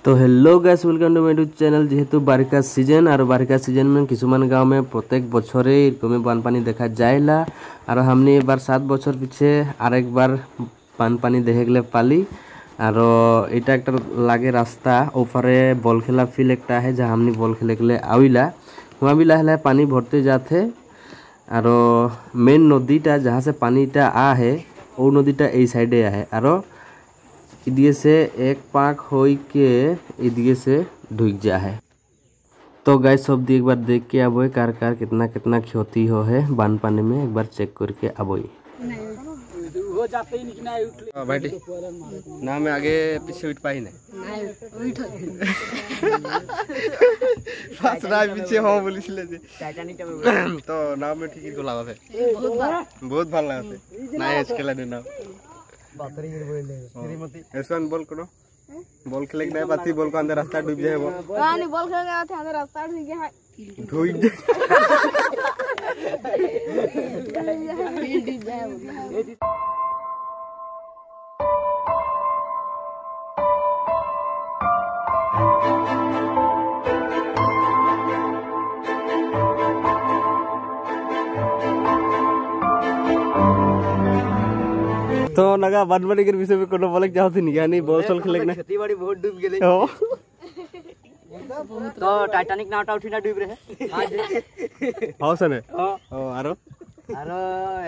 तो hello guys welcome to my YouTube channel. जेहेतु बारिका सीजन और बारिका सीजन में किसुमान गाँव में प्रत्येक बछरे एरकम बानपानी देखा जाएला और हमने एक बार 7 बछर पीछे आरेक बार बानपानी देखे गले पाली। और এটা একটা लागे रास्ता ऊपरे बॉल खेला फील्ड एक है जहाँ हमने बॉल खेले गले आविला वहाँ भी लाहे लाहे पानी भरते जाते। और मेन नदीटा जहाँ से पानीटा आ है वो नदीटा এই साइडे है और इदिए से एक पाक हो के इदिए से ढुक जा है। तो गाइस सब एक बार देख के अब कार कार कितना कितना क्षति हो है बान पानी में एक बार चेक करके अब हो जाते ही भाई ना मैं आगे पीछे उठ पाई नहीं पीछे हो बोली तो नाम में ठीक लगा थे बहुत भल लगा ना इसके ना ऐसा बोल करो बॉल खेले नहीं पाती बॉल को अंदर रास्ता डूब जाए वो नहीं बॉल खेले आते अंदर रास्ता डूब गया है डूब जाए। तो नगा बानपानी के विषय में कोनो बोले चाहती नहीं यानी बॉल चल खेले ना खेतीबाड़ी बहुत डूब गेले हो तो टाइटैनिक नावटा उठी ना डूब रहे हां सने आरो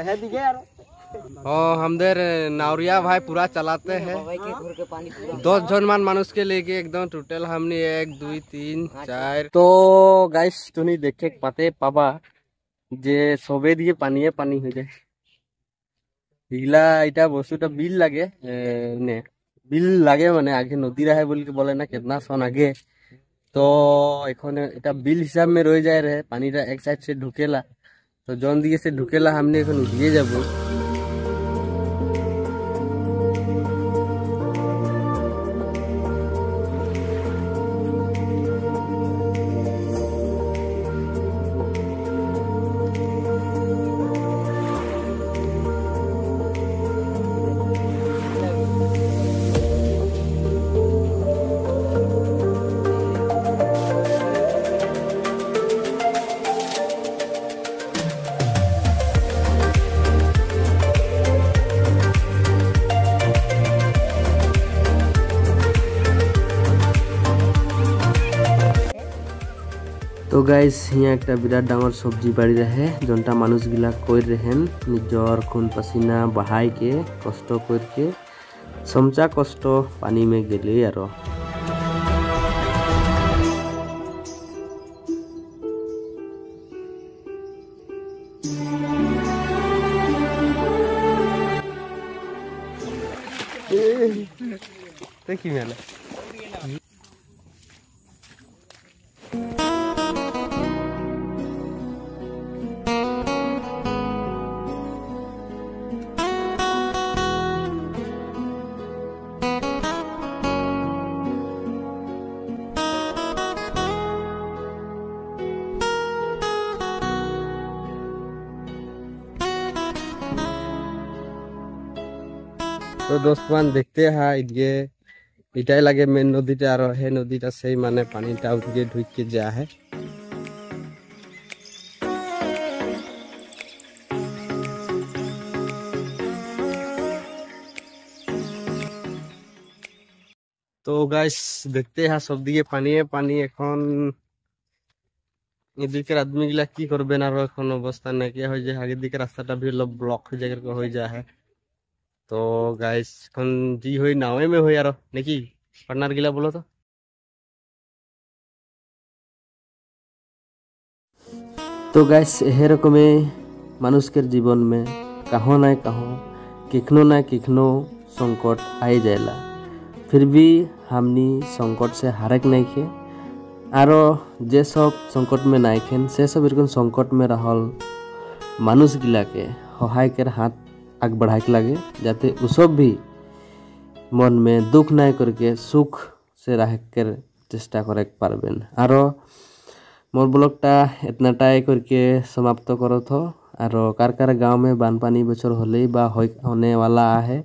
है दिखे यार हमदेर नावरिया भाई पूरा चलाते हैं 10 जन मान मानुष के लेके एकदम टोटल हमने 1 2 3 4 तो गाइस तुनी देखे पाते पाबा जे सबे दिए पानी हो जाए इला इटा बस्तुटा बिल लागे ने बिल लागे माने आगे नदी रहे बोल के बोले ना कितना सन आगे तो एखने इटा बिल हिसाब में रह जाए रहे पानीटा एक साइड से ढुकेला तो जौन दिए से ढुकेला हमने एखन उठिए जाबो। तो गाइस यहाँ एक विराट डांगर सब्जी बाड़ी रहे जोनटा मानुष गिला कर रहेन निजर खून पसीना बहाई के कष्ट करके समचा कष्ट पानी में गेले यारो देखी मेला तो दोस्तमान देखते हैं ये इटाई लगे मेन नदीटा और है नदीटा से माने पानीटा उठके ढुक के जा है। तो गाइस देखते हैं सब दिए पानी एखन एदिकर आदमी गिला की करबे ना एखन अवस्था ना किया हो जाए आगे दिके रास्ताटा भी ब्लॉक हो जाकर हो जाए। तो गाइस कौन जी हुई नावे में हो यार नेकी पार्टनर गिला बोलो तो गाइस यह रकमे मानुष के जीवन में कहो ना किखनो संकट आई जाएला फिर भी हमनी संकट से हारेक नहीं खे और जे सब संकट में नहीं खेन से सब एरकम संकट में रहल मानुष गिला के सहाय के हाथ आग बढ़ाए के लगे जाते उ सब भी मन में दुख नहीं करके सुख से रह कर चेष्टा करे पारबेन। और मोर ब्लॉगटा इतनाटाई करके समाप्त करो थो और कार गाँव में बानपानी बचर होले बा होने वाला है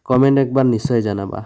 कमेंट एक बार निश्चय जानाबा।